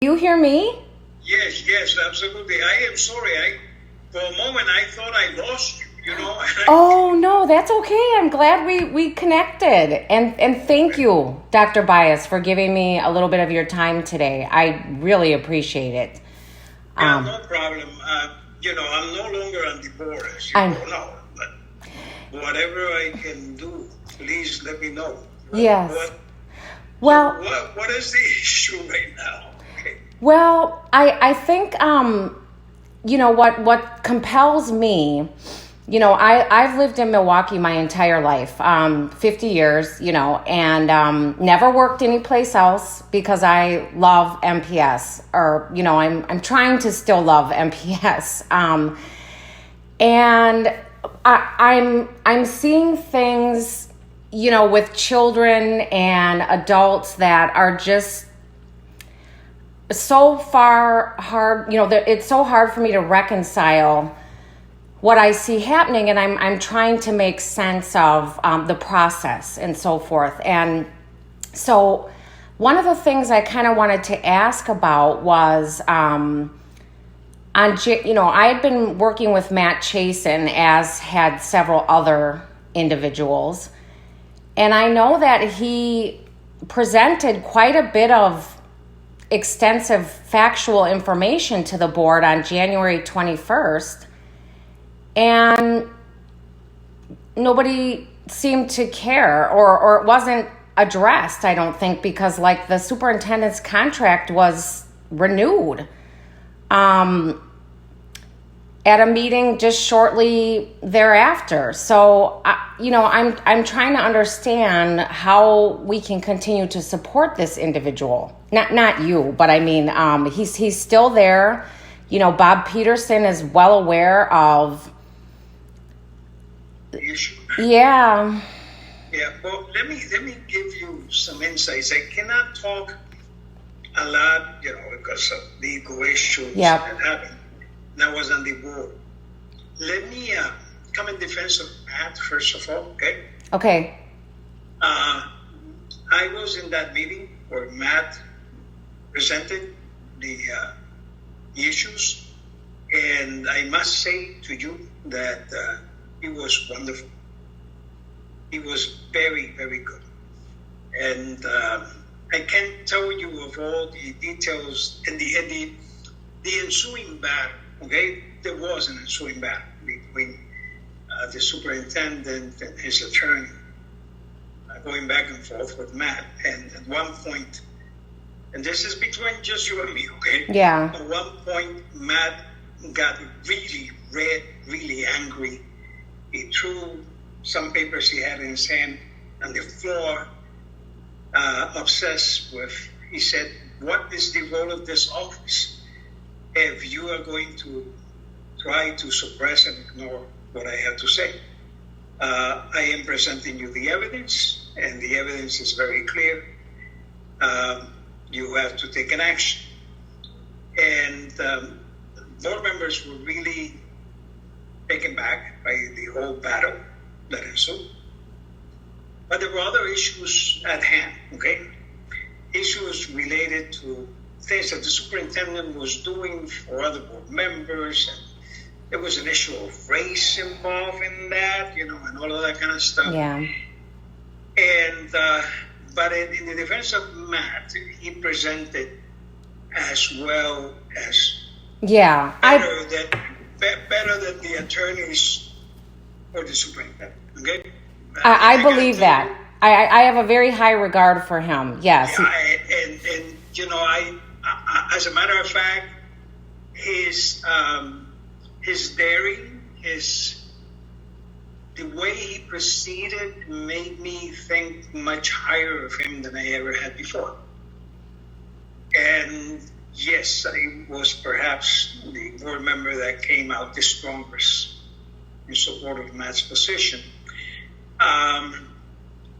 You hear me? Yes, absolutely. I am sorry. For a moment, I thought I lost you, Oh, no, that's okay. I'm glad we connected. And thank you, Dr. Baez, for giving me a little bit of your time today. I really appreciate it. Yeah, no problem. I'm no longer on the board, as you know. But whatever I can do, please let me know. Yes. What is the issue right now? Okay. Well, I think, what compels me, I've lived in Milwaukee my entire life, 50 years, and never worked anyplace else because I love MPS, or, I'm trying to still love MPS. And I'm seeing things, with children and adults that are just so far hard, it's so hard for me to reconcile what I see happening, and I'm trying to make sense of the process and so forth. And so one of the things I kind of wanted to ask about was, I had been working with Matt Chasen, as had several other individuals, and I know that he presented quite a bit of extensive factual information to the board on January 21st, and nobody seemed to care, or it wasn't addressed, I don't think, because the superintendent's contract was renewed at a meeting just shortly thereafter. So, I'm trying to understand how we can continue to support this individual. Not you, but I mean, he's still there. Bob Peterson is well aware of the issue. Yeah. Yeah. Well, let me give you some insights. I cannot talk a lot, because of legal issues that happened. And I was on the board. Let me come in defense of Matt, first of all, okay? Okay. I was in that meeting where Matt presented the issues, and I must say to you that he was wonderful. He was very, very good. And I can't tell you of all the details in the ensuing battle. Okay, there was an ensuing battle between the superintendent and his attorney, going back and forth with Matt. And at one point, and this is between just you and me, okay? Yeah. At one point, Matt got really red, really angry. He threw some papers he had in his hand on the floor, obsessed with, he said, "What is the role of this office if you are going to try to suppress and ignore what I have to say? I am presenting you the evidence, and the evidence is very clear. You have to take an action." And board members were really taken back by the whole battle that ensued. But there were other issues at hand, okay? Issues related to things that the superintendent was doing for other board members, and there was an issue of race involved in that, and all of that kind of stuff. Yeah. And but in the defense of Matt, he presented as well as better than the attorneys or the superintendent. Okay. I believe that. I have a very high regard for him. Yes. Yeah, I as a matter of fact, his daring, the way he proceeded made me think much higher of him than I ever had before. And yes, I was perhaps the board member that came out the strongest in support of Matt's position.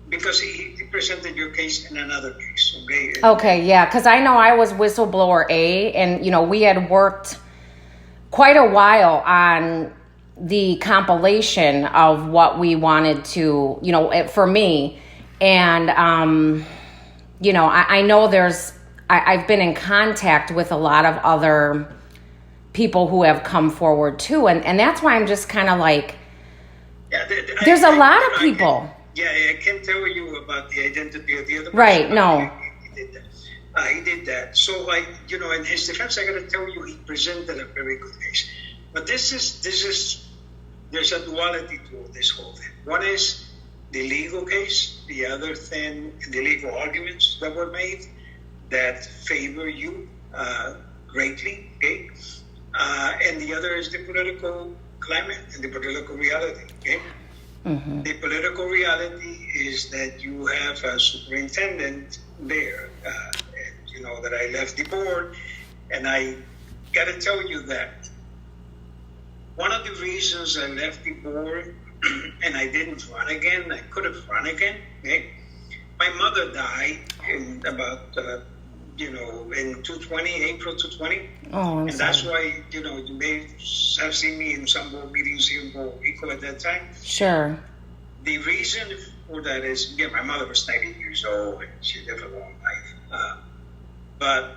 Because he presented your case in another case, okay? Okay, yeah, because I know I was whistleblower A, and, we had worked quite a while on the compilation of what we wanted to, for me. And, I know there's I've been in contact with a lot of other people who have come forward too, and that's why I'm just kind of like, there's a lot of people. I can't tell you about the identity of the other person. Right, no. He did that. So, in his defense, I got to tell you, he presented a very good case. But there's a duality to this whole thing. One is the legal case, the other thing, the legal arguments that were made that favor you greatly, okay? And the other is the political climate and the political reality, okay? Mm-hmm. The political reality is that you have a superintendent there, that I left the board, and I got to tell you that one of the reasons I left the board and I didn't run again, I could have run again, okay? My mother died in about, in 220, April 220. Oh, and that's why, you may have seen me in some board meetings here in Puerto Rico at that time. Sure. The reason for that is, my mother was 90 years old and she lived a long life. But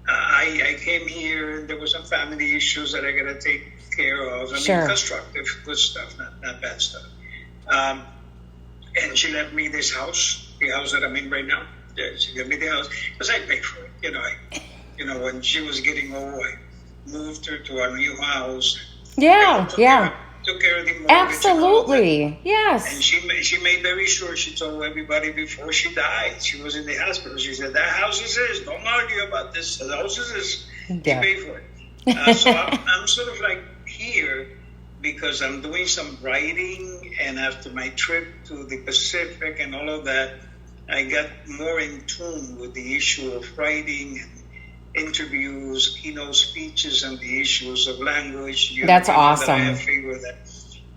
I came here and there were some family issues that I got to take care of. Constructive, good stuff, not bad stuff. And she left me this house, the house that I'm in right now. She gave me the house because I paid for it. When she was getting old, I moved her to a new house. Yeah. Took care of the mortgage. Absolutely, yes. And she made very sure, she told everybody before she died, she was in the hospital, she said, that house is his, don't argue about this, the house is his, yeah. He paid for it. So I'm sort of like here because I'm doing some writing, and after my trip to the Pacific and all of that, I got more in tune with the issue of writing and interviews, keynote speeches, and the issues of language. That's awesome. That I have favored that.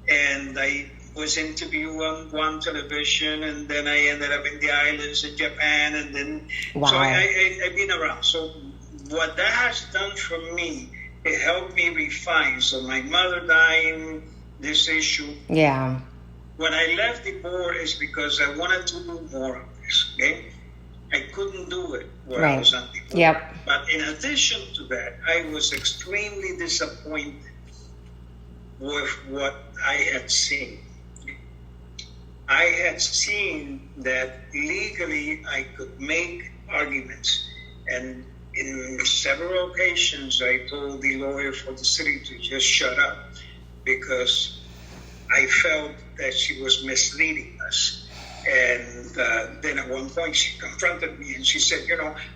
And I was interviewed on Guam television, and then I ended up in the islands in Japan, and then so I've been around. So what that has done for me, it helped me refine. So my mother dying, this issue. Yeah. When I left the board is because I wanted to do more of this, okay? I couldn't do it where I was on the board. Yep. But in addition to that, I was extremely disappointed with what I had seen. I had seen that legally I could make arguments, and in several occasions I told the lawyer for the city to just shut up because I felt that she was misleading us. And then at one point she confronted me and she said,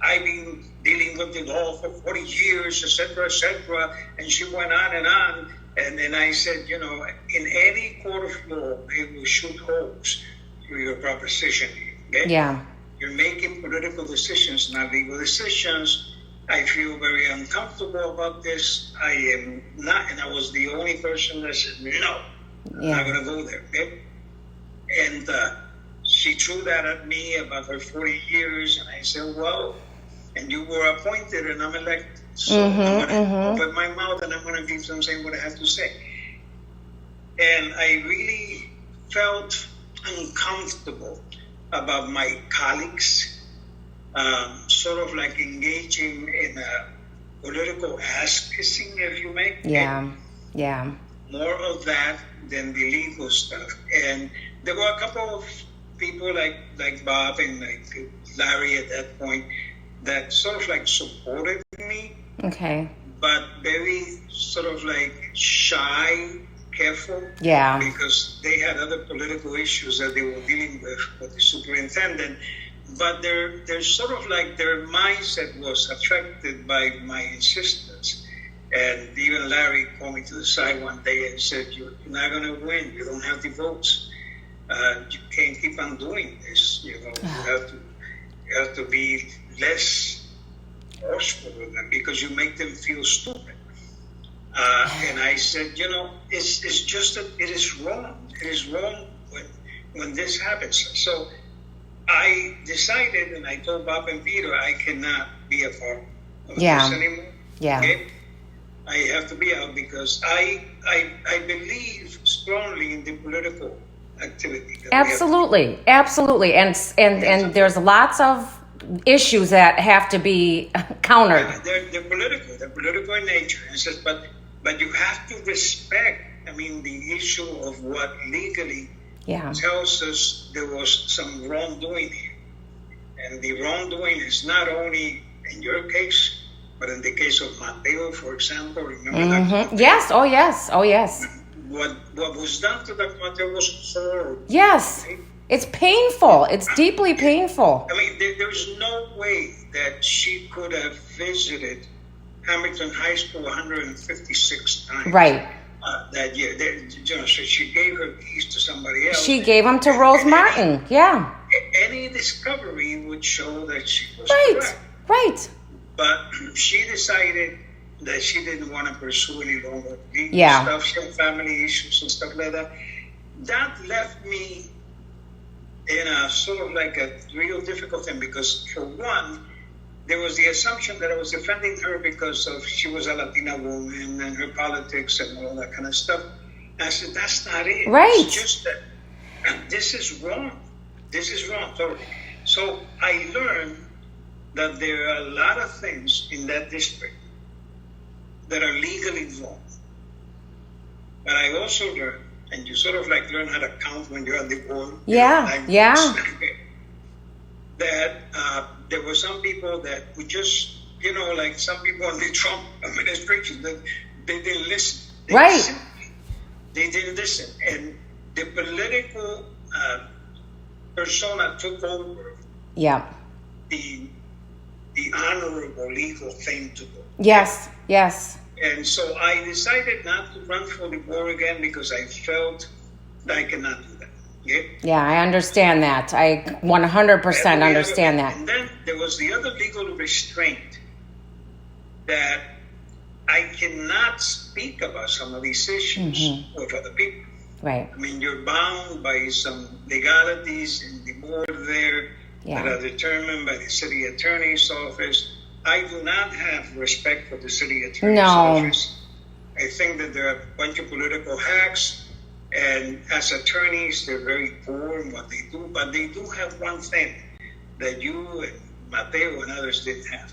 I've been dealing with the law for 40 years, et cetera, and she went on and on. And then I said, in any court of law, they will shoot holes through your proposition. Okay? Yeah. You're making political decisions, not legal decisions. I feel very uncomfortable about this. I am not, and I was the only person that said, no, I'm not going to go there. Okay? And she threw that at me about her 40 years, and I said, well, and you were appointed and I'm elected. So I'm going to open my mouth and I'm going to keep on saying what I have to say. And I really felt uncomfortable about my colleagues sort of like engaging in a political ass-kissing, if you may. Yeah. More of that than the legal stuff. And there were a couple of people like Bob and like Larry at that point that sort of like supported me. Okay. But very sort of like shy, careful. Yeah. Because they had other political issues that they were dealing with the superintendent. But they're sort of like their mindset was affected by my insistence. And even Larry called me to the side one day and said, you're not going to win. You don't have the votes. You can't keep on doing this. You have to be less forceful with them because you make them feel stupid. And I said, it's just that it is wrong. It is wrong when this happens. So I decided, and I told Bob and Peter, I cannot be a part of this anymore. Yeah. Okay? I have to be out because I believe strongly in the political activity. Absolutely. And there's lots of issues that have to be countered. They're political. They're political in nature. And says, but you have to respect. I mean, the issue of what legally tells us there was some wrongdoing here, and the wrongdoing is not only in your case, but in the case of Mateo, for example. Remember that? Yes. Oh yes. Oh yes. What was done to that Mateo was horrible. Yes. Right? It's painful. It's deeply painful. I mean, there's no way that she could have visited Hamilton High School 156 times. Right. That year. So she gave her keys to somebody else. She gave them to Rose Martin. Yeah. Any discovery would show that she was correct. Right. But she decided that she didn't want to pursue any longer legal stuff. She had family issues and stuff like that. That left me in a sort of like a real difficult thing, because for one, there was the assumption that I was defending her because of she was a Latina woman and her politics and all that kind of stuff. And I said, that's not it. Right. It's just that this is wrong. This is wrong, totally. So I learned that there are a lot of things in that district that are legally wrong. But I also learned, and you sort of like learn how to count when you're on the board. That there were some people that would just, like some people in the Trump administration, that they didn't listen. They didn't listen. And the political persona took over the honorable legal thing to do. Yes. And so I decided not to run for the board again because I felt that I cannot do that. Yeah, I understand that. I 100% understand that. And then there was the other legal restraint that I cannot speak about some of these issues with other people. Right. I mean, you're bound by some legalities in the board there that are determined by the city attorney's office. I do not have respect for the city attorney's office. I think that there are a bunch of political hacks. And as attorneys, they're very poor in what they do, but they do have one thing that you and Mateo and others didn't have.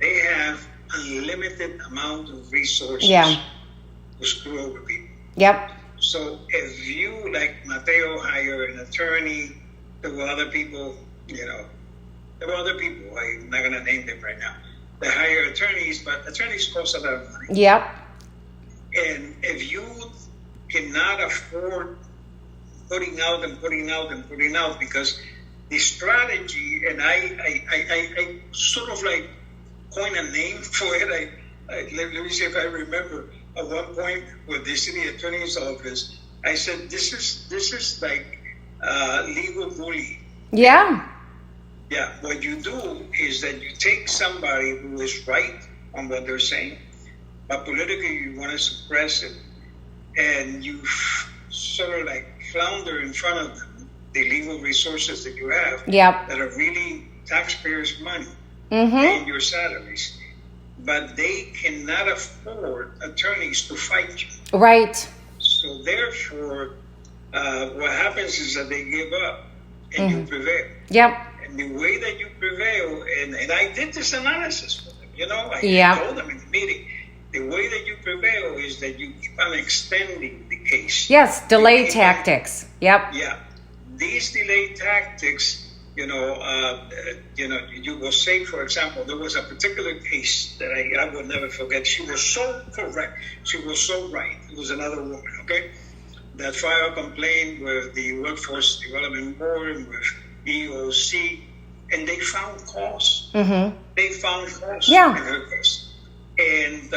They have unlimited amount of resources to screw over people. Yep. So if you, like Mateo, hire an attorney, there were other people, there were other people, I'm not going to name them right now, that hire attorneys, but attorneys cost a lot of money. Yep. And if you cannot afford putting out because the strategy, and I sort of like coined a name for it. Let me see if I remember. At one point with the city attorney's office, I said, this is like legal bullying. Yeah. Yeah. What you do is that you take somebody who is right on what they're saying, but politically you want to suppress it. And you sort of like flounder in front of them the legal resources that you have that are really taxpayers' money, paying your salaries. But they cannot afford attorneys to fight you. Right. So therefore, what happens is that they give up and you prevail. Yep. And the way that you prevail, and I did this analysis for them, I told them in the meeting, the way that you prevail is that you keep on extending the case. Yes, delay tactics. Yep. Yeah. These delay tactics, you will say, for example, there was a particular case that I will never forget. She was so correct. She was so right. It was another woman, that filed a complaint with the Workforce Development Board, with EOC, and they found cause. They found cause in her case. And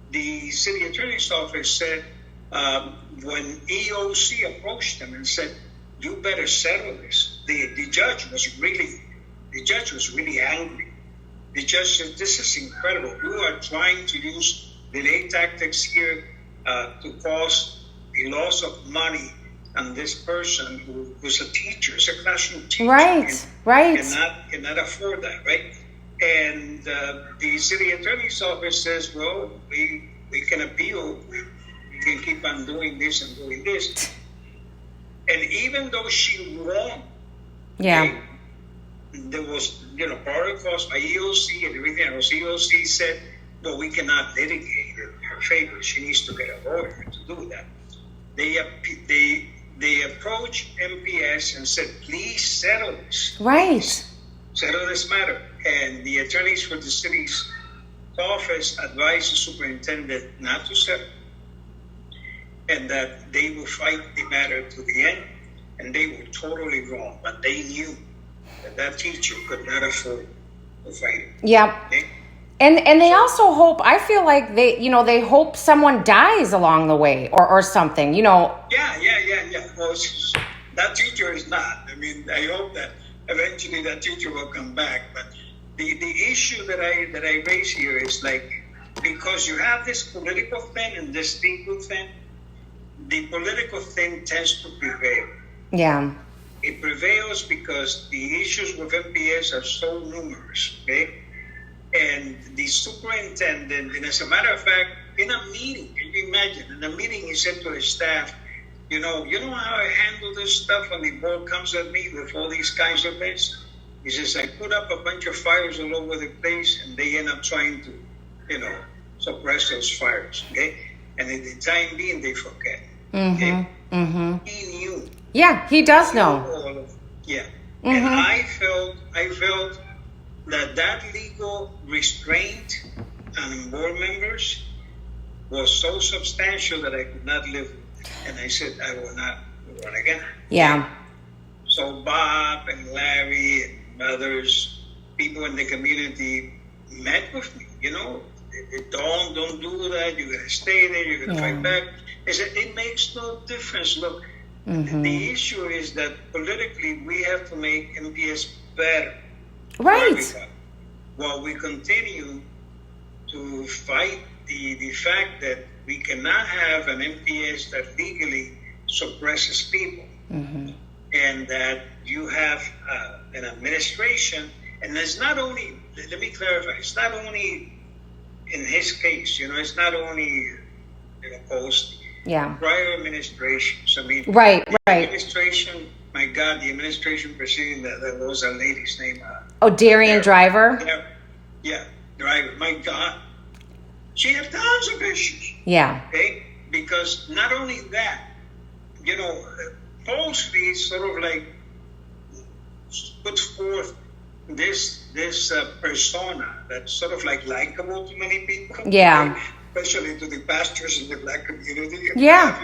the city attorney's office said, when EOC approached them and said, you better settle this, the judge was really angry. The judge said, this is incredible. You are trying to use delay tactics here to cause the loss of money on this person who was a teacher, is a classroom teacher. Right. Cannot afford that, right? And the city attorney's office says, well, we can appeal. We can keep on doing this and doing this. And even though she won, there was, protocols by EOC and everything else. EOC said, well, we cannot litigate in her favor. She needs to get a lawyer to do that. They approached MPS and said, please settle this. Right. Settle this matter. And the attorneys for the city's office advised the superintendent not to settle, and that they will fight the matter to the end. And they were totally wrong, but they knew that teacher could not afford to fight it. Yep. Okay? And they also hope, I feel like they hope someone dies along the way or something, Yeah. Well, that teacher is not. I mean, I hope that eventually that teacher will come back. But the issue that I raise here is like, because you have this political thing and this legal thing, the political thing tends to prevail. Yeah. It prevails because the issues with MPS are so numerous, okay? And the superintendent, and as a matter of fact, in a meeting, can you imagine? In a meeting, he said to his staff, you know how I handle this stuff when the board comes at me with all these kinds of things? He says, I put up a bunch of fires all over the place, and they end up trying to, suppress those fires, okay? And in the time being, they forget. Okay? He knew. Yeah, he does know. Yeah. And I felt that legal restraint on board members was so substantial that I could not live with it. And I said, I will not run again. Yeah. So Bob and Larry and others, people in the community met with me, don't do that. You're going to stay there. You're going to fight back. I said, it makes no difference. Look, the issue is that politically we have to make MPS better. Right. While we continue to fight the fact that we cannot have an MPS that legally suppresses people, and that you have an administration, and it's not only, let me clarify, it's not only in his case, it's not only post prior administrations. I mean, right. Administration, my God, the administration preceding that was a lady's name. Darian Driver. Yeah, Driver. My God, she had tons of issues. Yeah. Okay, because not only that, falsely sort of like puts forth this persona that's sort of like likable to many people. Yeah. Okay? Especially to the pastors in the black community. Yeah.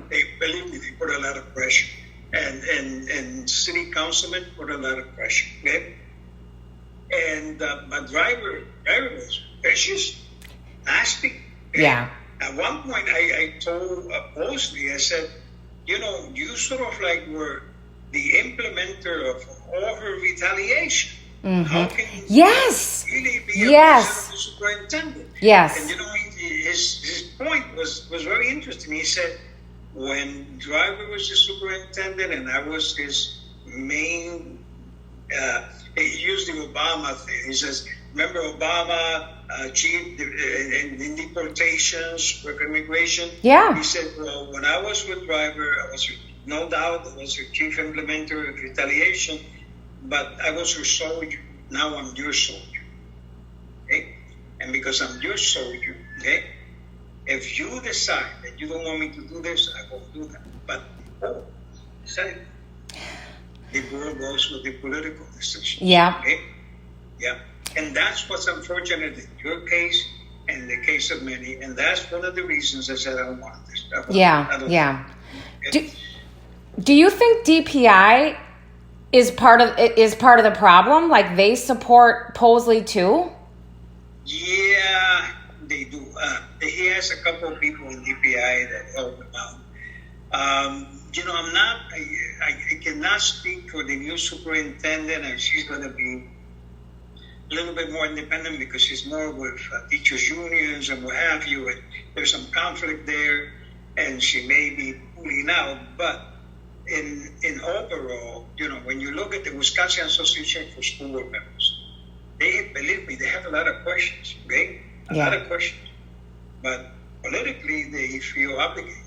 They believe me, they put a lot of pressure. And city councilmen put a lot of pressure. Okay? And my driver was vicious, nasty. Okay? Yeah. At one point, I told Mosley, I said, you sort of like were the implementer of all her retaliation. How can you really be a person of the superintendent? Yes. And his point was very interesting. He said, when Driver was the superintendent and I was his main, he used the Obama thing. He says, remember Obama achieved in deportations for immigration? Yeah. He said, well, when I was with Driver, I was no doubt I was her chief implementer of retaliation, but I was her soldier. Now I'm your soldier. Okay? And because I'm your soldier, okay, if you decide that you don't want me to do this, I won't do that. But the board goes with the political decision. Yeah. Okay? Yeah. And that's what's unfortunate in your case and in the case of many. And that's one of the reasons I said I don't want this. Yeah. Okay? Do you think DPI is part of the problem? Like they support Posley too? Yeah, they do. He has a couple of people in DPI that help him out. I'm not. I cannot speak for the new superintendent, and she's going to be a little bit more independent because she's more with teachers' unions and what have you. And there's some conflict there, and she may be pulling out. But in overall, when you look at the Wisconsin Association for School Board Members, believe me, they have a lot of questions, okay? A lot of questions. But politically, they feel obligated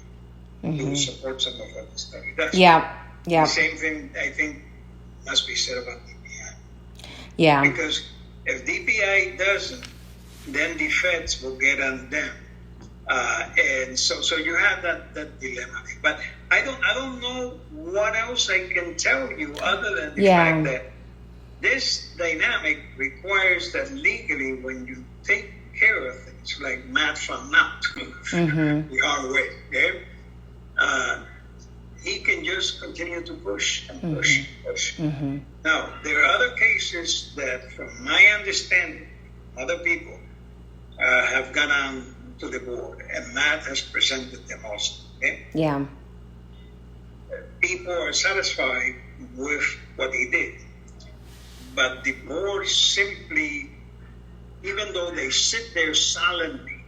to support some of what the study does. Yeah. The same thing, I think, must be said about DPI. Yeah. Because if DPI doesn't, then the feds will get on them. And so you have that dilemma. But I don't know what else I can tell you other than the fact that this dynamic requires that legally, when you take care of things like Matt found out the hard way, okay? He can just continue to push and push and push. Now, there are other cases that, from my understanding, other people have gone on to the board, and Matt has presented them also. Okay? Yeah. People are satisfied with what he did, but the board simply, even though they sit there silently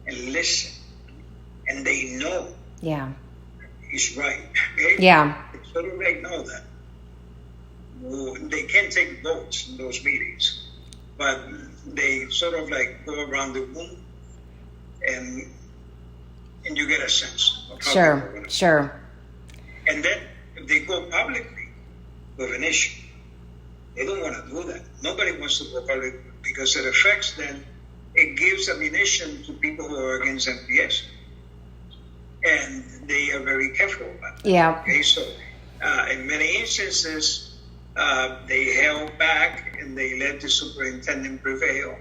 and listen, and they know he's right. Okay? Yeah. So they know that. They can't take votes in those meetings, but they sort of like go around the room and you get a sense of how Sure. And then if they go publicly with an issue, they don't want to do that. Nobody wants to go public because it affects them. It gives ammunition to people who are against MPS. And they are very careful about that. Yeah. Okay, so in many instances, they held back and they let the superintendent prevail.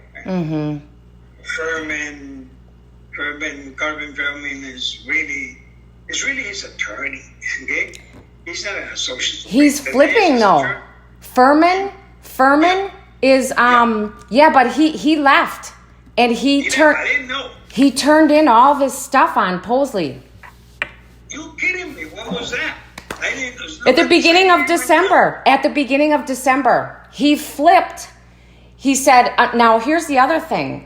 Carvin Furman is really his attorney. Okay, he's not an associate. He's flipping though. Furman is but he left and he turned. I didn't know. He turned in all of his stuff on Posley. You kidding me? What was that? I didn't know. At the beginning of December, he flipped. He said, "Now here's the other thing,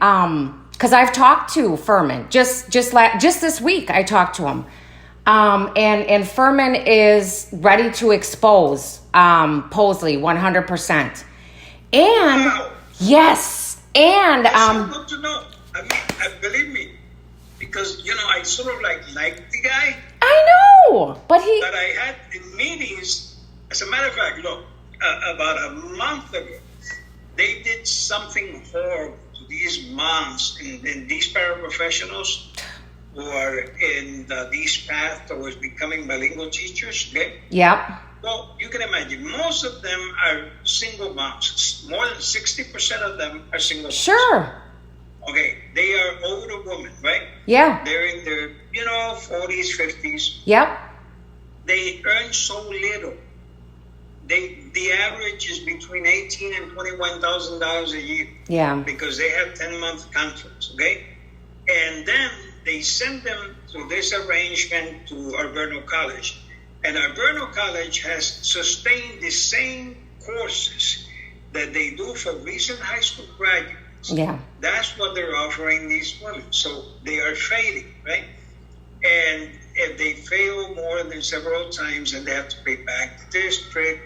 because I've talked to Furman just this week. I talked to him, and Furman is ready to expose Posley 100%. And yes, and That's good to know. I mean, believe me, because I sort of like the guy. I know, but I had in meetings. As a matter of fact, look, about a month ago, they did something horrible to these moms and these paraprofessionals who are in these paths towards becoming bilingual teachers. Okay. Yep. Well, you can imagine most of them are single moms. More than 60% of them are single moms. Sure. Okay, they are older women, right? Yeah. They're in their 40s, 50s. Yep. They earn so little. The average is between $18,000 and $21,000 a year. Yeah. Because they have 10-month contracts, okay? And then they send them through this arrangement to Alberto College. And Alberto College has sustained the same courses that they do for recent high school graduates. Yeah. That's what they're offering these women. So they are failing, right? And if they fail more than several times, and they have to pay back the district,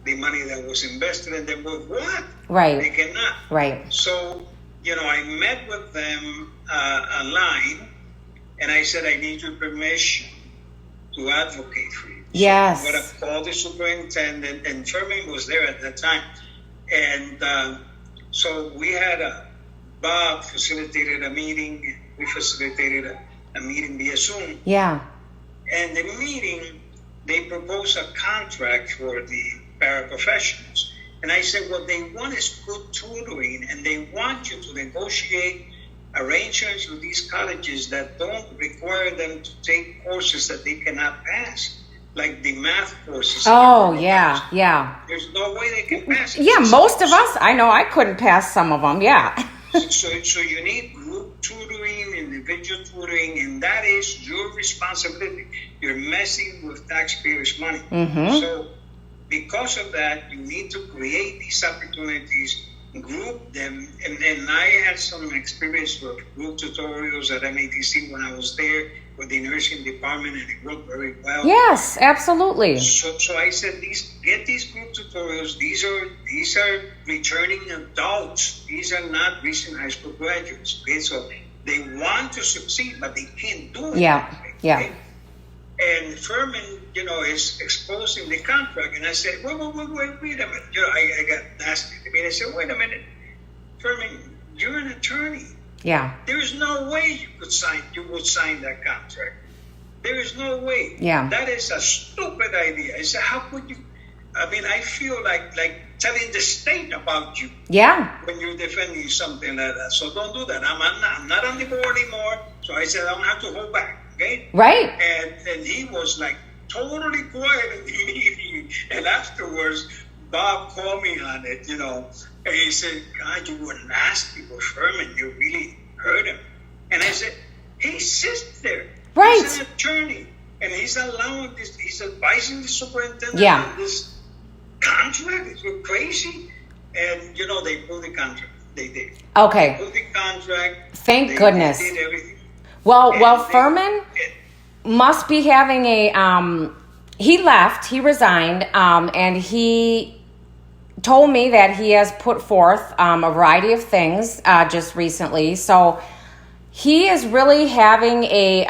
the money that was invested in them, with what? Right. They cannot. Right. So, I met with them online, and I said, I need your permission to advocate for you. Yes. So I'm going to call the superintendent, and Furman was there at that time. And so we had Bob facilitated a meeting. We facilitated a meeting via Zoom. Yeah. And the meeting, they proposed a contract for the paraprofessionals. And I said, what they want is good tutoring, and they want you to negotiate arrangements with these colleges that don't require them to take courses that they cannot pass, like the math courses. Oh, yeah, yeah. There's no way they can pass it. Yeah, most of us, I know I couldn't pass some of them, yeah. So you need group tutoring, individual tutoring, and that is your responsibility. You're messing with taxpayers' money. So because of that, you need to create these opportunities, group them, and then I had some experience with group tutorials at MATC when I was there with the nursing department, and it worked very well. Yes, absolutely. So I said, get these group tutorials. These are returning adults. These are not recent high school graduates. Okay, so they want to succeed, but they can't do it. Yeah, yeah. Okay? And Furman, is exposing the contract. And I said, wait a minute. I got nasty. I mean, I said, wait a minute. Furman, you're an attorney. Yeah. There's no way you would sign that contract. There is no way. Yeah. That is a stupid idea. I said, how could you? I mean, I feel like telling the state about you. Yeah. When you're defending something like that. So don't do that. I'm not on the board anymore. So I said, I don't have to hold back. Okay? Right. And he was like totally quiet in the meeting. And afterwards, Bob called me on it, and he said, God, you were nasty with Furman. You really hurt him. And I said, he sits there. Right. He's an attorney. And he's allowing this, he's advising the superintendent on this contract. You're crazy. And, they pulled the contract. They did. Okay. They pulled the contract. Thank goodness. They did everything. Well, Furman must be having he left, he resigned, and he told me that he has put forth a variety of things just recently. So he is really having a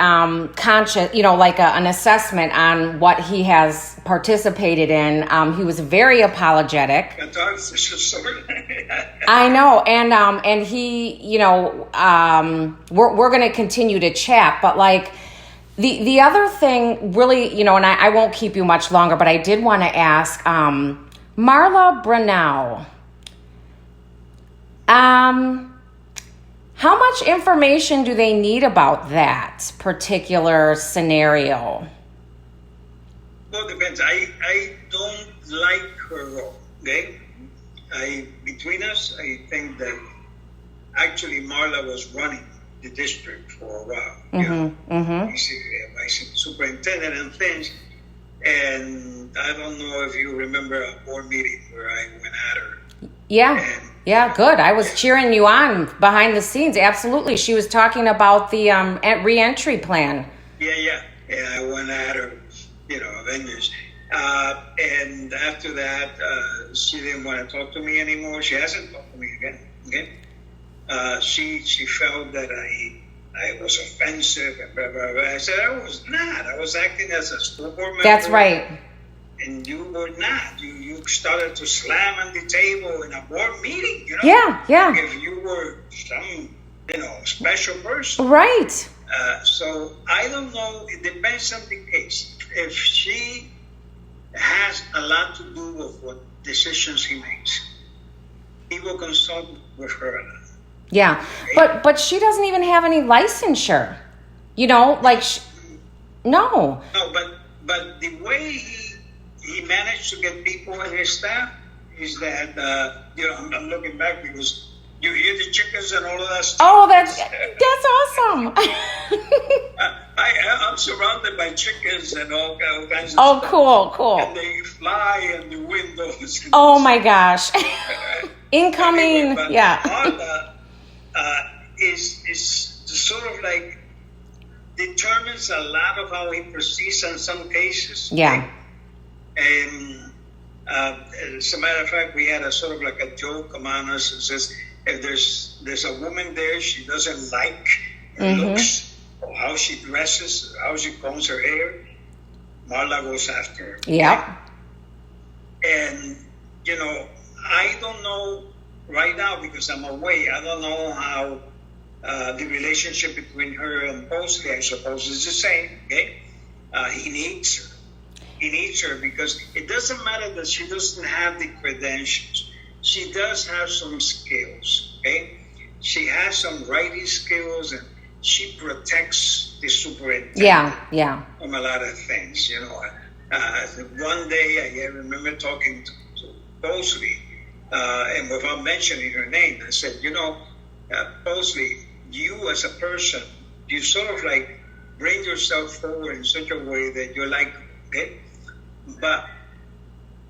conscious, like an assessment on what he has participated in. He was very apologetic. I know, and he, we're going to continue to chat, but like the other thing, really, and I won't keep you much longer, but I did want to ask, Marla Brunau, how much information do they need about that particular scenario? Well, it depends. I don't like her role, okay? Between us, I think that actually Marla was running the district for a while. Vice superintendent and things. And I don't know if you remember a board meeting where I went at her. Yeah, good. I was cheering you on behind the scenes. Absolutely. She was talking about the re-entry plan. Yeah, I went at her, Avengers. And after that, she didn't want to talk to me anymore. She hasn't talked to me again. Okay? She felt that I was offensive and blah, blah, blah. I said, I was not. I was acting as a school board member. That's right. And you were not. You started to slam on the table in a board meeting, Yeah. If you were some, special person. Right. So I don't know. It depends on the case. If she has a lot to do with what decisions he makes, he will consult with her a lot. Yeah, okay? but she doesn't even have any licensure. No. No, but the way he managed to get people in his staff is that I'm looking back because you hear the chickens and all of that stuff. Oh, that's awesome. I'm surrounded by chickens and all kinds of stuff. Oh, cool. And they fly in the windows. Oh my gosh. Incoming. Anyway, yeah. Marla is sort of like determines a lot of how he proceeds in some cases. Yeah. Right? And as a matter of fact, we had a sort of like a joke among us that says, if there's a woman there she doesn't like her looks or how she dresses, how she combs her hair, Marla goes after her. Yeah. And, I don't know right now because I'm away. I don't know how the relationship between her and Mosley, I suppose, is the same. Okay, he needs her. He needs her because it doesn't matter that she doesn't have the credentials. She does have some skills. Okay, she has some writing skills and she protects the superintendent. Yeah. From a lot of things. One day I remember talking to Mosley. And without mentioning her name, I said, Mosley, you as a person, you sort of like bring yourself forward in such a way that you're like, okay, but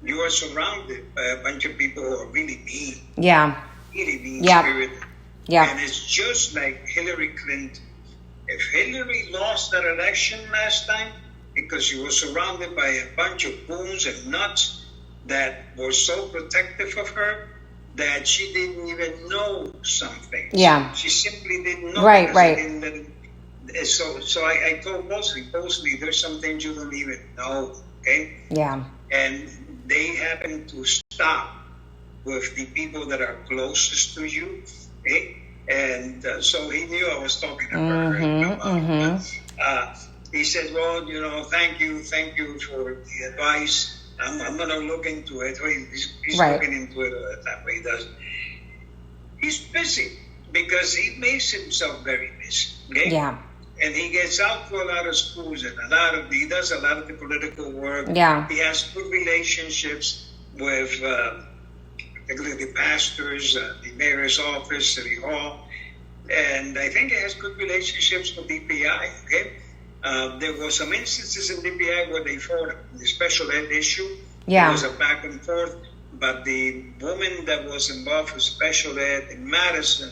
you are surrounded by a bunch of people who are really mean. Yeah. Really mean-spirited. Yeah. And it's just like Hillary Clinton. If Hillary lost that election last time because she was surrounded by a bunch of goons and nuts that were so protective of her that she didn't even know something. Yeah. She simply didn't know. Right. I told Mosley, there's some things you don't even know, okay? Yeah. And they happen to stop with the people that are closest to you, okay? And so he knew I was talking about her. He said, well, thank you for the advice. I'm going to look into it. He's looking into it all the time, but he doesn't. He's busy because he makes himself very busy, okay? Yeah. And he gets out to a lot of schools and he does a lot of the political work. Yeah. He has good relationships with particularly the pastors, the mayor's office, City Hall. And I think he has good relationships with DPI, okay? There were some instances in DPI where they fought the special ed issue. Yeah. There was a back and forth. But the woman that was involved with special ed in Madison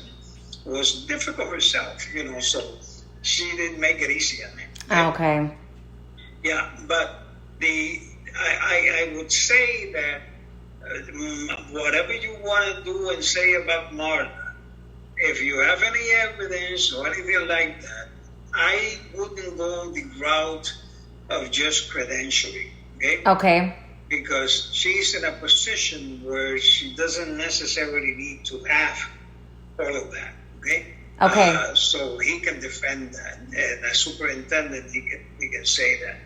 was difficult herself, so she didn't make it easy on him. Okay. Yeah, but I would say that whatever you want to do and say about Martha, if you have any evidence or anything like that, I wouldn't go the route of just credentialing, okay? Okay. Because she's in a position where she doesn't necessarily need to have all of that, okay? Okay. So he can defend that, and as superintendent, he can say that.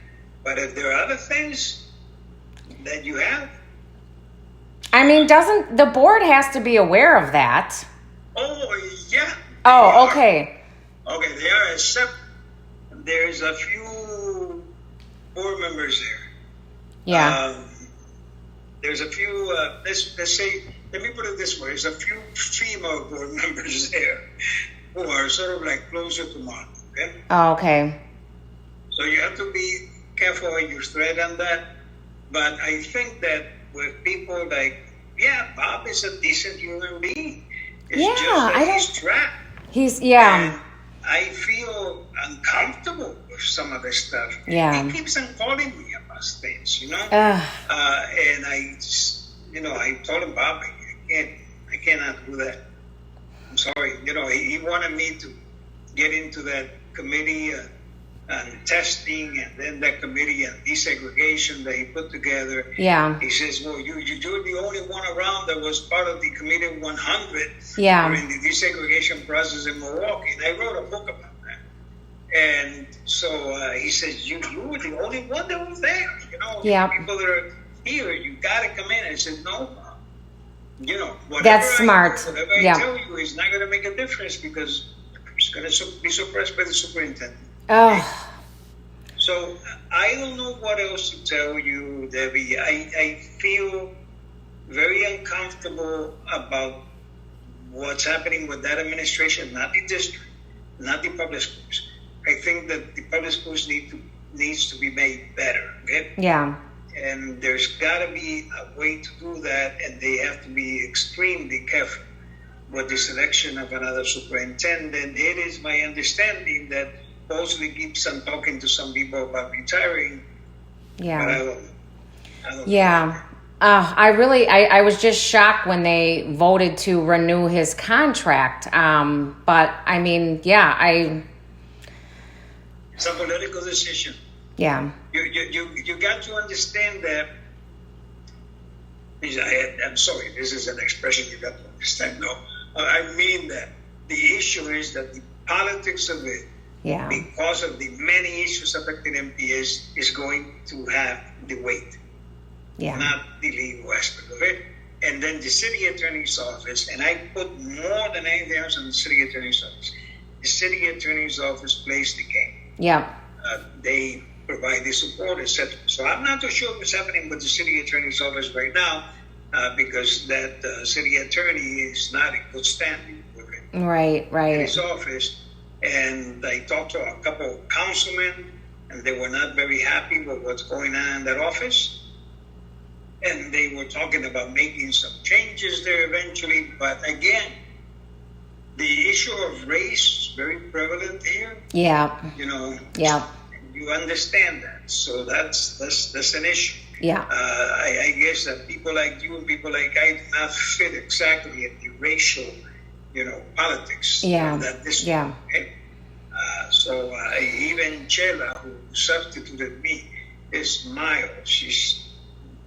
But if there are other things that you have, I mean, doesn't the board has to be aware of that? oh yeah. Oh, okay. Okay, they are, except there's a few board members there. Yeah. There's a few, let's say, let me put it this way, there's a few female board members there who are sort of like closer to Martha, okay? Oh, okay. So you have to be careful how you thread on that. But I think that with people like, Bob is a decent human being. It's just that he's trapped. And I feel uncomfortable with some of this stuff. Yeah. He keeps on calling me about things, and I told him, Bob, I cannot do that. I'm sorry. He wanted me to get into that committee on testing, and then that committee on desegregation that he put together. Yeah. He says, well, you're the only one around that was part of the Committee 100 during the desegregation process in Milwaukee. And I wrote a book about that. And so he says, you were the only one that was there. The people that are here, you got to come in. I said, no. Whatever That's smart. Whatever I tell you is not going to make a difference because it's going to be suppressed by the superintendent. Oh. So I don't know what else to tell you, Debbie. I feel very uncomfortable about what's happening with that administration, not the district, not the public schools. I think that the public schools needs to be made better. Okay? Yeah. And there's got to be a way to do that, and they have to be extremely careful with the selection of another superintendent. It is my understanding that Mosley keeps on talking to some people about retiring. Yeah. But I don't know. I was just shocked when they voted to renew his contract. But I mean, it's a political decision. Yeah. You got to understand that. I'm sorry, this is an expression you got to understand. No, I mean that the issue is that the politics of it, because of the many issues affecting MPS, is going to have the weight, not the legal aspect of it. And then the city attorney's office, and I put more than anything else on the city attorney's office. The city attorney's office plays the game. Yeah. They provide the support, etc. So I'm not too sure what's happening with the city attorney's office right now, because that city attorney is not in good standing with it. Right. In his office. And I talked to a couple of councilmen, and they were not very happy with what's going on in that office. And they were talking about making some changes there eventually. But again, the issue of race is very prevalent here. Yeah. You understand that. So that's an issue. Yeah. I guess that people like you and people like I do not fit exactly in the racial, politics. Yeah. That this. Yeah. Okay? So even Chela, who substituted me, is mild. She's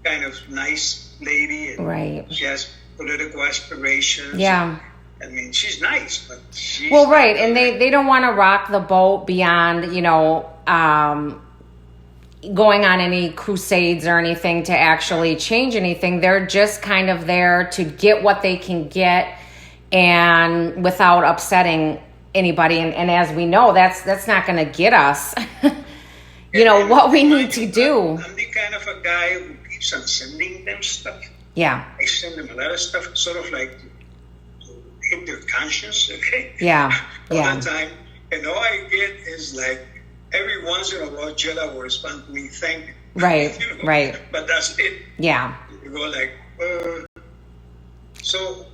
kind of nice lady, and Right. she has political aspirations. Yeah. I mean, she's nice, but she's Well, right, and they don't want to rock the boat beyond, going on any crusades or anything to actually change anything. They're just kind of there to get what they can get, and without upsetting anybody. And as we know, that's not going to get us. What we need to do. I'm the kind of a guy who keeps on sending them stuff. Yeah. I send them a lot of stuff, sort of like to hit their conscience, okay? Yeah. All Yeah. the time. And all I get is like, every once in a while, Jella will respond to me, thank you. Right. Right. But that's it. Yeah. You go like, So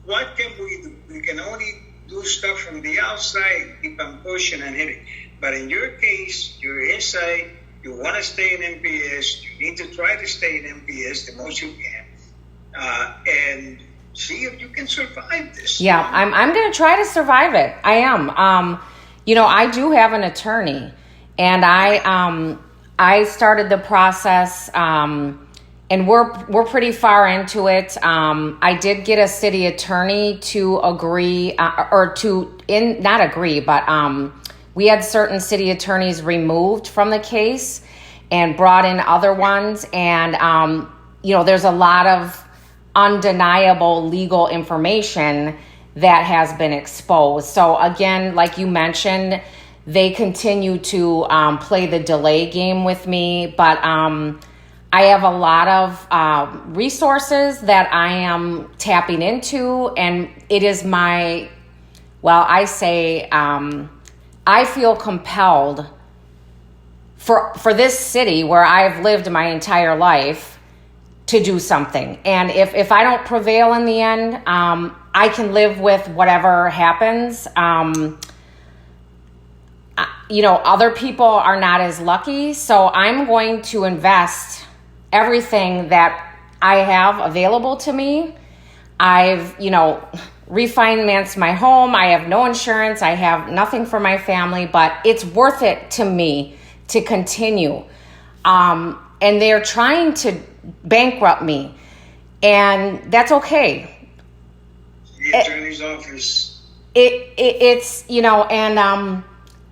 what can we do? We can only do stuff from the outside, keep on pushing and hitting. But in your case, you're inside, you want to stay in MPS, you need to try to stay in MPS the most you can, and see if you can survive this. Yeah, I'm going to try to survive it. I am. I do have an attorney, and I started the process, and we're pretty far into it. I did get a city attorney to agree, not agree, but we had certain city attorneys removed from the case and brought in other ones, and there's a lot of undeniable legal information that has been exposed. So again, like you mentioned, they continue to play the delay game with me, but I have a lot of resources that I am tapping into, and it is I feel compelled for this city where I've lived my entire life to do something. And if I don't prevail in the end, I can live with whatever happens. Other people are not as lucky, so I'm going to invest everything that I have available to me. I've, refinanced my home. I have no insurance. I have nothing for my family, but it's worth it to me to continue. And they're trying to bankrupt me, and that's okay. The attorney's office. It's and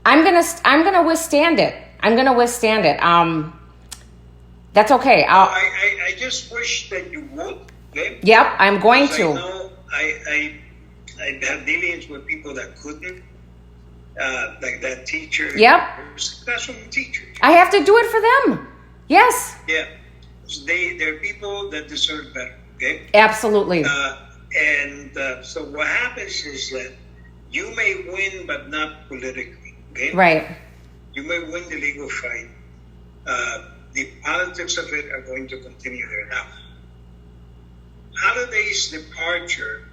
I'm gonna withstand it. That's okay. I just wish that you would. Okay? Yep, I'm going to. I know I had dealings with people that couldn't, like that teacher. Yep. Classroom teacher. I have to do it for them. Yes. Yeah. They're people that deserve better. Okay. Absolutely. So what happens is that you may win, but not politically. Okay. Right. You may win the legal fight. The politics of it are going to continue there. Now, Holliday's departure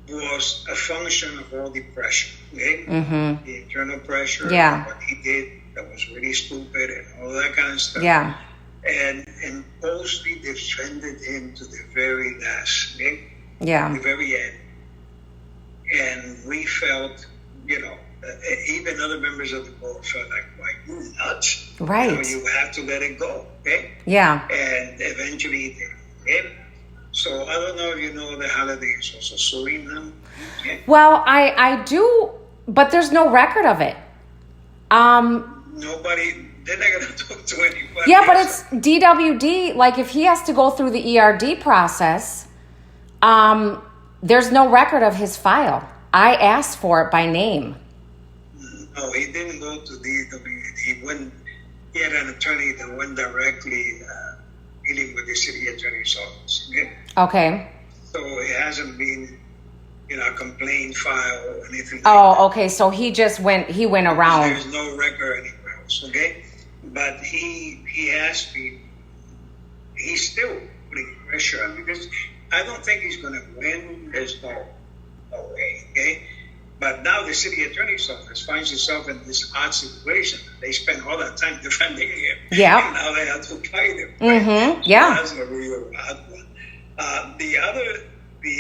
was a function of all the pressure, okay? Mm-hmm. The internal pressure, Yeah. what he did that was really stupid and all that kind of stuff. Yeah. And mostly defended him to the very last, okay? Yeah. The very end. And we felt, even other members of the board felt like, why, you nuts? Right. You have to let it go, okay? Yeah. And eventually they did. So I don't know if you know that Holiday is also suing them. Yeah. Well, I do, but there's no record of it. Nobody, they're not going to talk to anybody. Yeah, but it's DWD. Like, if he has to go through the ERD process, there's no record of his file. I asked for it by name. No, he didn't go to DWD. He had an attorney that went directly dealing with the city attorney's office. Okay? Okay. So it hasn't been, a complaint file or anything. Oh, okay. So he went around. There's no record anywhere else. Okay, but he asked me. He's still putting pressure on me because I don't think he's going to win. There's no way. Okay. But now the city attorney's office finds itself in this odd situation. They spend all that time defending him. Yeah. And now they have to fight him. Mm-hmm. Yeah. That's a real odd one. The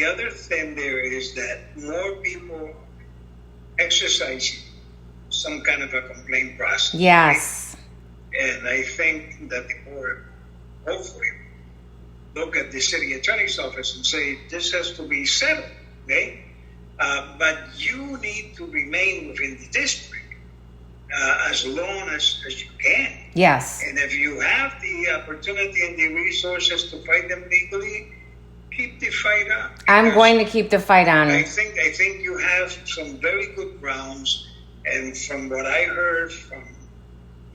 other thing there is that more people exercising some kind of a complaint process. Yes. Right? And I think that the board hopefully look at the city attorney's office and say, this has to be settled, okay? But you need to remain within the district as long as you can. Yes. And if you have the opportunity and the resources to fight them legally, keep the fight on. I'm going to keep the fight on. I think you have some very good grounds, and from what I heard from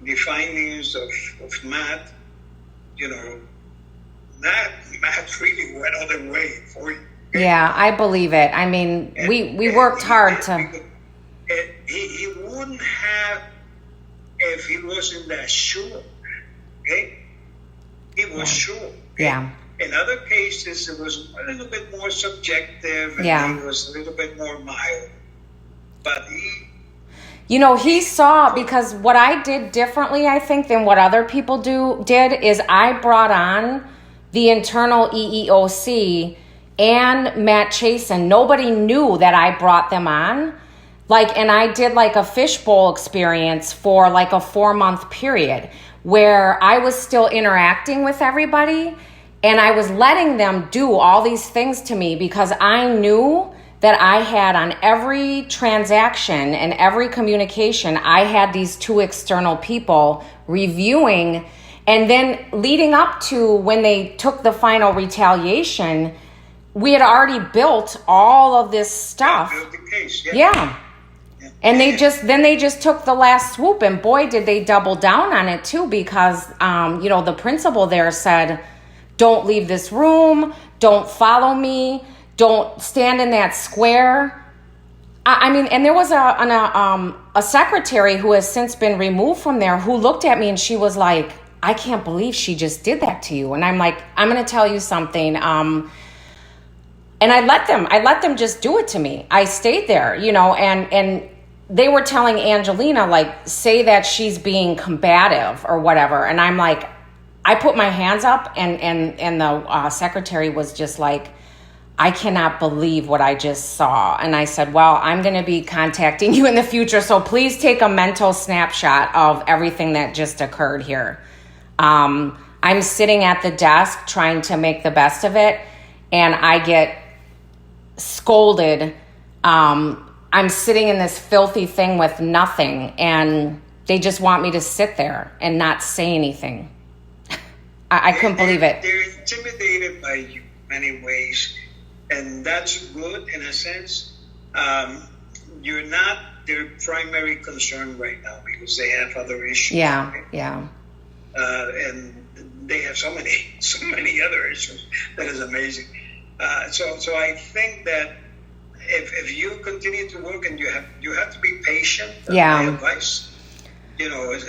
the findings of Matt, Matt really went all the way for you. Okay? Yeah, I believe it. I mean, we worked hard to. He wouldn't have if he wasn't that sure. Okay, he was sure. Okay? Yeah. In other cases, it was a little bit more subjective, and he was a little bit more mild. But he saw, because what I did differently, I think, than what other people did is I brought on the internal EEOC and Matt Chasen. Nobody knew that I brought them on. And I did a fishbowl experience for a 4-month period where I was still interacting with everybody. And I was letting them do all these things to me because I knew that I had on every transaction and every communication, I had these 2 external people reviewing. And then leading up to when they took the final retaliation, we had already built all of this stuff. Built the case, yeah. And they just took the last swoop, and boy, did they double down on it too, because the principal there said, don't leave this room, don't follow me, don't stand in that square. I mean, and there was a secretary who has since been removed from there who looked at me and she was like, I can't believe she just did that to you. And I'm like, I'm going to tell you something. And I let them just do it to me. I stayed there, and they were telling Angelina, say that she's being combative or whatever. And I'm like, I put my hands up, and the secretary was just like, I cannot believe what I just saw. And I said, well, I'm going to be contacting you in the future, so please take a mental snapshot of everything that just occurred here. I'm sitting at the desk trying to make the best of it, and I get scolded. I'm sitting in this filthy thing with nothing, and they just want me to sit there and not say anything. I couldn't believe it. They're intimidated by you in many ways, and that's good in a sense. You're not their primary concern right now because they have other issues. Yeah, right? yeah. And they have so many other issues that is amazing. So I think that if you continue to work, and you have to be patient. Yeah. My advice.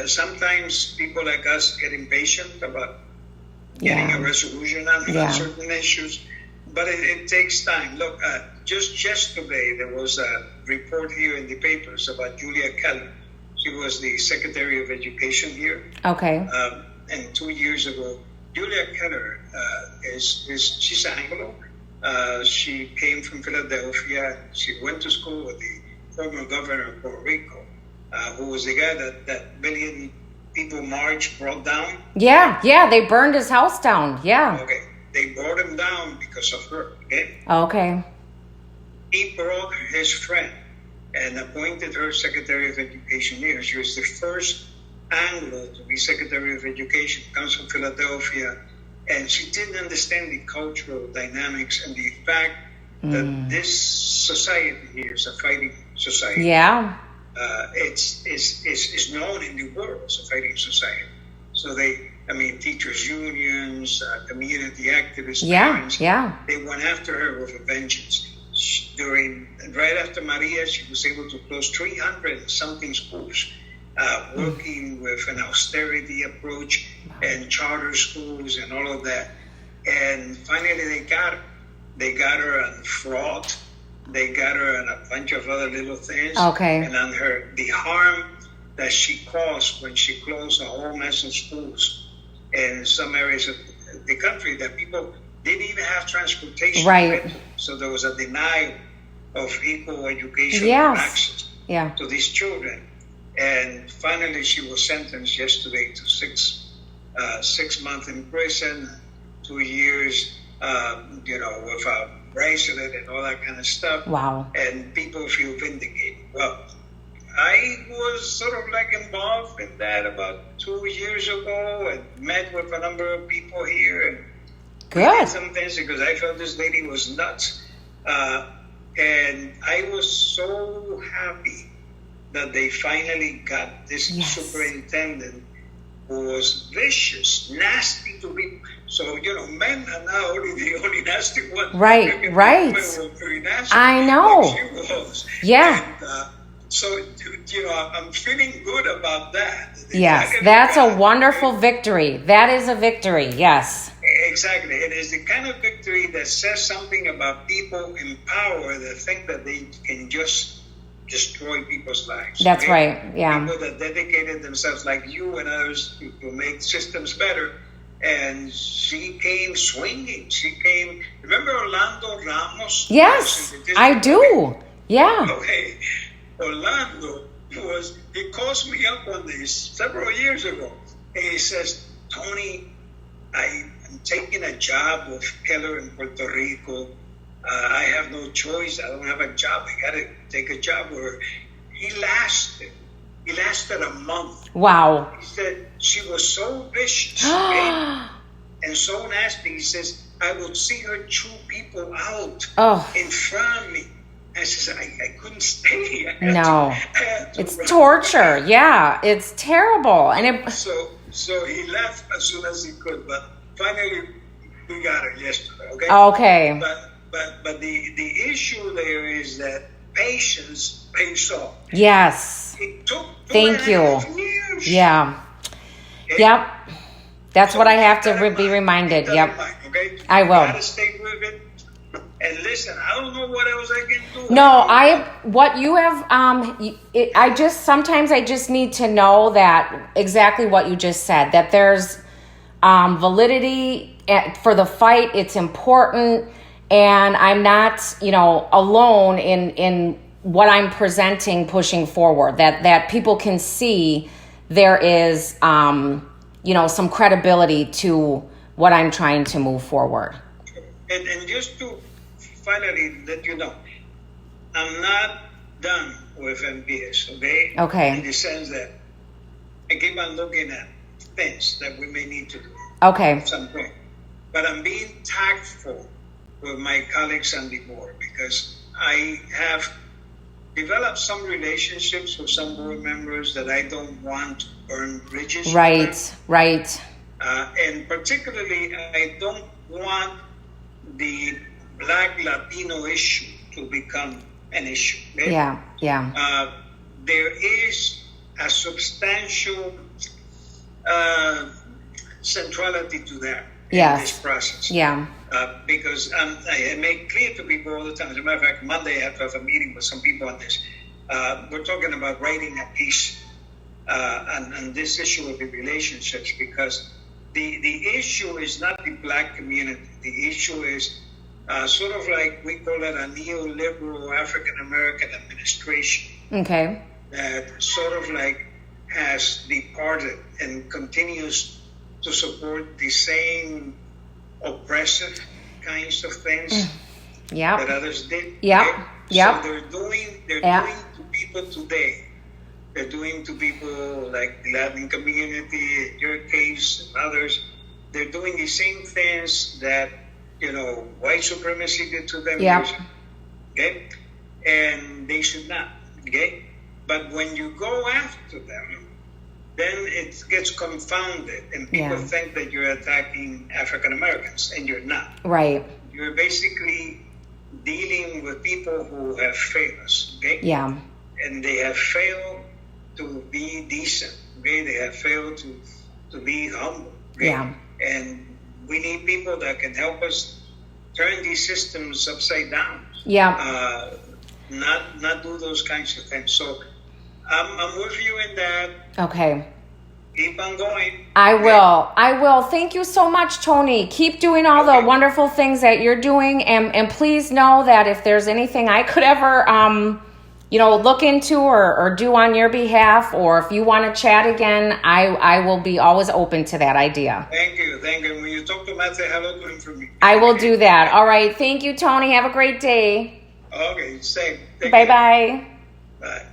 Sometimes people like us get impatient about getting a resolution on certain issues, but it takes time. Look, just yesterday there was a report here in the papers about Julia Keller. She was the Secretary of Education here. Okay. And 2 years ago, Julia Keller she's Anglo. She came from Philadelphia. She went to school with the former governor of Puerto Rico, who was the guy that million people march brought down. Yeah, they burned his house down. Yeah. Okay, they brought him down because of her. Okay. Okay. He brought his friend and appointed her Secretary of Education here. She was the first Anglo to be Secretary of Education. Comes from Philadelphia, and she didn't understand the cultural dynamics and the fact that this society here is a fighting society. Yeah. It's known in the world as a fighting society. So teachers' unions, community activists, parents, they went after her with a vengeance. Right after Maria, she was able to close 300 something schools, working with an austerity approach and charter schools and all of that. And finally, they got her. They got her on fraud. They got her on a bunch of other little things. Okay. And on the harm that she caused when she closed a whole mess of schools in some areas of the country that people didn't even have transportation. Right. So there was a denial of equal education Yes. access to these children. And finally, she was sentenced yesterday to 6 months in prison, 2 years, with a bracelet and all that kind of stuff. Wow. And people feel vindicated. Well, I was sort of like involved in that about 2 years ago and met with a number of people here. And we did some things because I felt this lady was nuts. And I was so happy that they finally got this superintendent who was vicious, nasty to people. So, men are now the only nasty ones. Right. Very nasty, I know. like she was. Yeah. And, so, I'm feeling good about that. Yes, that's a wonderful victory. That is a victory, yes. Exactly. It is the kind of victory that says something about people in power that think that they can just destroy people's lives. That's right, yeah. People that dedicated themselves, like you and others, to make systems better. And she came swinging. Remember Orlando Ramos? Yes, I do. Yeah. Okay. Orlando he calls me up on this several years ago. And he says, Tony, I'm taking a job with Keller in Puerto Rico. I have no choice. I don't have a job. I got to take a job with her. He lasted a month. Wow. He said she was so vicious and so nasty. He says, I would see her chew people out in front of me. I said, I couldn't stay. It's torture. Yeah, it's terrible. And So he left as soon as he could, but finally we got her yesterday. Okay. But the issue there is that patience pays off. Yes. It took Thank you. Years. Yeah. Okay. Yep. That's what I have to be reminded. Yep. Okay. I will. You gotta stay with it. And listen, I don't know what else I can do. No, what you have, sometimes I just need to know that exactly what you just said, that there's validity for the fight. It's important. And I'm not, alone in what I'm presenting, pushing forward, that people can see there is, some credibility to what I'm trying to move forward. And just to finally let you know, I'm not done with MBS, okay? Okay. In the sense that I keep on looking at things that we may need to do. Okay. At some point. But I'm being tactful with my colleagues on the board because I have developed some relationships with some board members that I don't want to burn bridges. Right. And particularly, I don't want the Black Latino issue to become an issue. Okay? Yeah. There is a substantial centrality to that in this process. Yeah. Because I make clear to people all the time. As a matter of fact, Monday I have to have a meeting with some people on this. We're talking about writing a piece on this issue of the relationships because the issue is not the Black community. The issue is sort of like we call it a neoliberal African-American administration. Okay. That sort of like has departed and continues to support the same oppressive kinds of things that others did. Yeah. So they're doing to people today. They're doing to people like the Latin community, in your case, and others. They're doing the same things that white supremacy did to them. Yeah. Okay, and they should not. Okay, but when you go after them, then it gets confounded, and people think that you're attacking African Americans, and you're not. Right. You're basically dealing with people who have failed us. Okay. Yeah. And they have failed to be decent. Okay. They have failed to be humble. Okay? Yeah. And we need people that can help us turn these systems upside down. Yeah. Not do those kinds of things. So I'm with you in that. Okay. Keep on going. I will. Thank you so much, Tony. Keep doing all the wonderful things that you're doing. And please know that if there's anything I could ever look into or do on your behalf, or if you want to chat again, I will be always open to that idea. Thank you. When you talk to Matt, say hello to him for me. I will do that. All right. Thank you, Tony. Have a great day. Okay, same. Bye-bye. Bye.